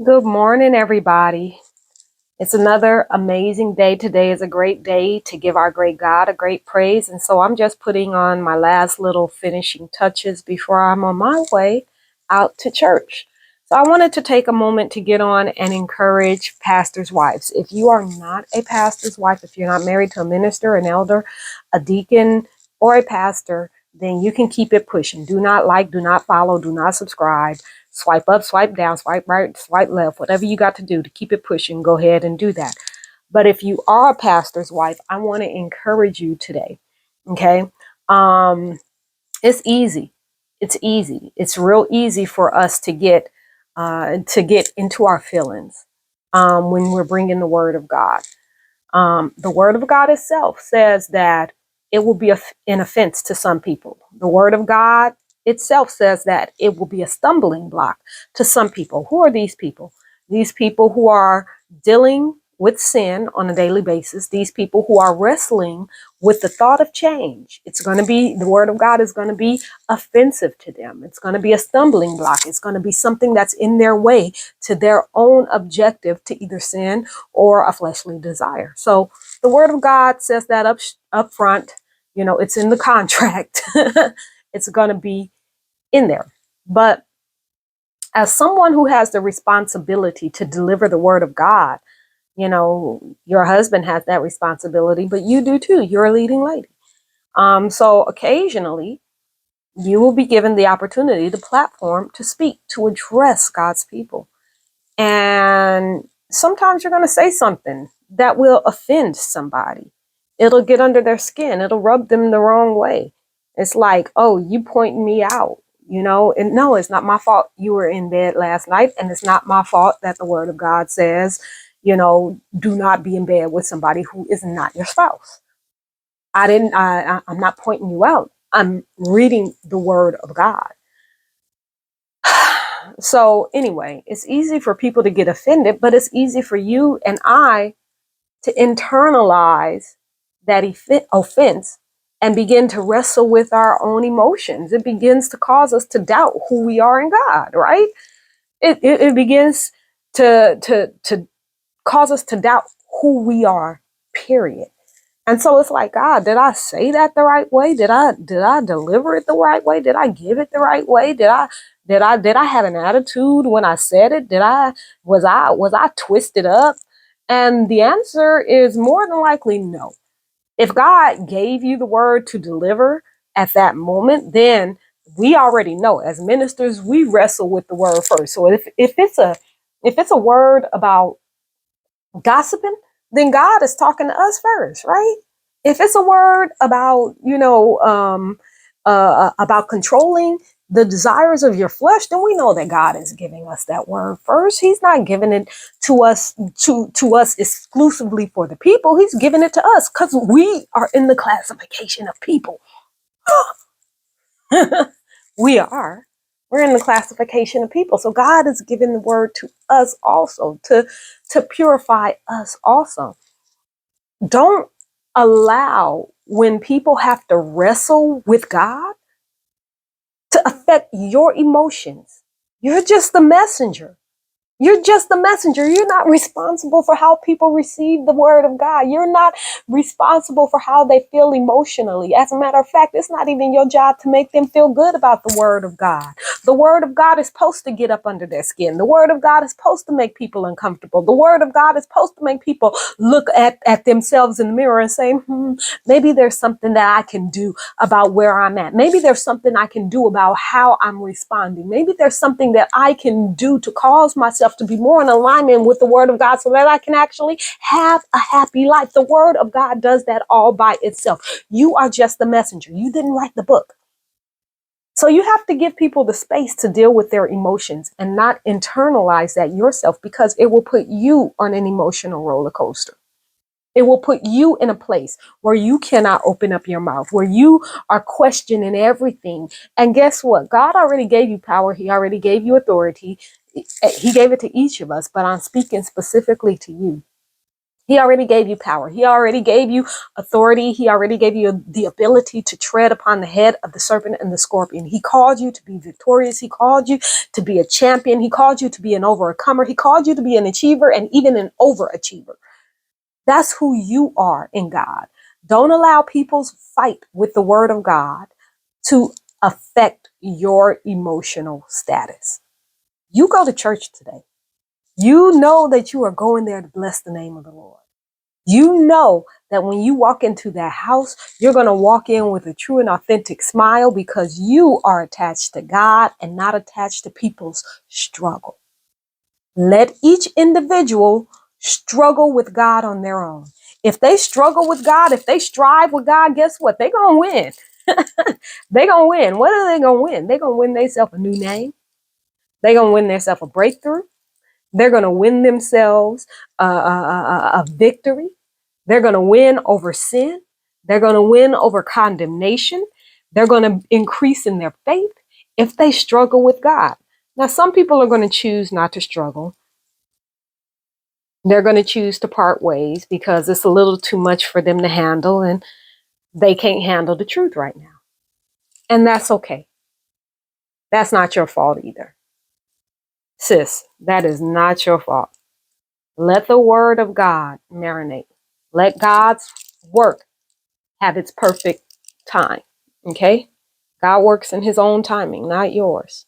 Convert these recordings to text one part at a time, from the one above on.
Good morning, everybody. It's another amazing day. Today is a great day to give our great God a great praise. And so I'm just putting on my last little finishing touches before I'm on my way out to church. So I wanted to take a moment to get on and encourage pastors' wives. If you are not a pastor's wife, if you're not married to a minister, an elder, a deacon, or a pastor, then you can keep it pushing. Do not like, do not follow, do not subscribe. Swipe up, swipe down, swipe right, swipe left, whatever you got to do to keep it pushing, go ahead and do that. But if you are a pastor's wife, I want to encourage you today. Okay. Um, it's easy. It's easy. It's real easy for us to get into our feelings when we're bringing the word of God. The word of God itself says that it will be an offense to some people. The word of God itself says that it will be a stumbling block to some people. Who are these people? These people who are dealing with sin on a daily basis, these people who are wrestling with the thought of change. It's going to be, the word of God is going to be offensive to them. It's going to be a stumbling block. It's going to be something that's in their way to their own objective to either sin or a fleshly desire. So the word of God says that up front, it's in the contract. It's going to be in there. But as someone who has the responsibility to deliver the word of God, your husband has that responsibility, but you do too. You're a leading lady. So occasionally you will be given the opportunity, the platform to speak, to address God's people. And sometimes you're going to say something that will offend somebody. It'll get under their skin. It'll rub them the wrong way. It's like, oh, you pointing me out, and no, it's not my fault you were in bed last night. And it's not my fault that the word of God says, do not be in bed with somebody who is not your spouse. I'm not pointing you out. I'm reading the word of God. So anyway, it's easy for people to get offended, but it's easy for you and I to internalize that offense and begin to wrestle with our own emotions. It begins to cause us to doubt who we are in God, right? It begins to cause us to doubt who we are, period. And so it's like, God, did I say that the right way? Did I deliver it the right way? Did I give it the right way? Did I have an attitude when I said it? Was I twisted up? And the answer is more than likely no. If God gave you the word to deliver at that moment, then we already know as ministers, we wrestle with the word first. So if it's a word about gossiping, then God is talking to us first, right? If it's a word about, about controlling the desires of your flesh, then we know that God is giving us that word first. He's not giving it to us exclusively for the people. He's giving it to us because we are in the classification of people. we are. We're in the classification of people. So God is giving the word to us also to purify us also. Don't allow when people have to wrestle with God to affect your emotions. You're just the messenger. You're just the messenger. You're not responsible for how people receive the word of God. You're not responsible for how they feel emotionally. As a matter of fact, it's not even your job to make them feel good about the word of God. The word of God is supposed to get up under their skin. The word of God is supposed to make people uncomfortable. The word of God is supposed to make people look at themselves in the mirror and say, maybe there's something that I can do about where I'm at. Maybe there's something I can do about how I'm responding. Maybe there's something that I can do to cause myself to be more in alignment with the word of God so that I can actually have a happy life. The word of God does that all by itself. You are just the messenger. You didn't write the book. So you have to give people the space to deal with their emotions and not internalize that yourself, because it will put you on an emotional roller coaster. It will put you in a place where you cannot open up your mouth, where you are questioning everything. And guess what? God already gave you power. He already gave you authority. He gave it to each of us, but I'm speaking specifically to you. He already gave you power. He already gave you authority. He already gave you the ability to tread upon the head of the serpent and the scorpion. He called you to be victorious. He called you to be a champion. He called you to be an overcomer. He called you to be an achiever and even an overachiever. That's who you are in God. Don't allow people's fight with the word of God to affect your emotional status. You go to church today. You know that you are going there to bless the name of the Lord. You know that when you walk into that house, you're going to walk in with a true and authentic smile because you are attached to God and not attached to people's struggle. Let each individual struggle with God on their own. If they struggle with God, if they strive with God, guess what? They're going to win. They're going to win. What are they going to win? They're going to win themselves a new name. They're going to win themselves a breakthrough. They're going to win themselves a victory. They're going to win over sin. They're going to win over condemnation. They're going to increase in their faith if they struggle with God. Now, some people are going to choose not to struggle. They're going to choose to part ways because it's a little too much for them to handle and they can't handle the truth right now. And that's okay. That's not your fault either. Sis, that is not your fault. Let the word of God marinate. Let God's work have its perfect time. Okay? God works in his own timing, not yours.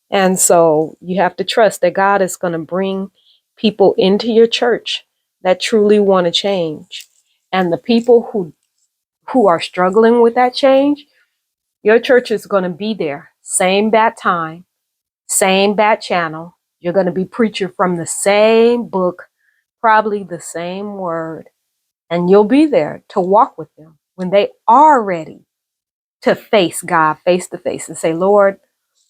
And so you have to trust that God is going to bring people into your church that truly want to change. And the people who are struggling with that change, your church is going to be there. Same bat time, same bat channel. You're going to be preaching from the same book, probably the same word. And you'll be there to walk with them when they are ready to face God face to face and say, Lord,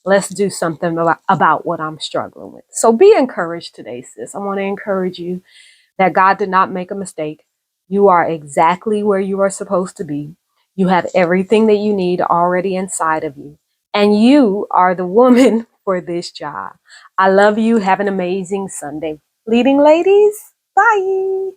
let's do something about what I'm struggling with. So be encouraged today, sis. I want to encourage you that God did not make a mistake. You are exactly where you are supposed to be. You have everything that you need already inside of you. And you are the woman for this job. I love you. Have an amazing Sunday. Leading ladies, bye.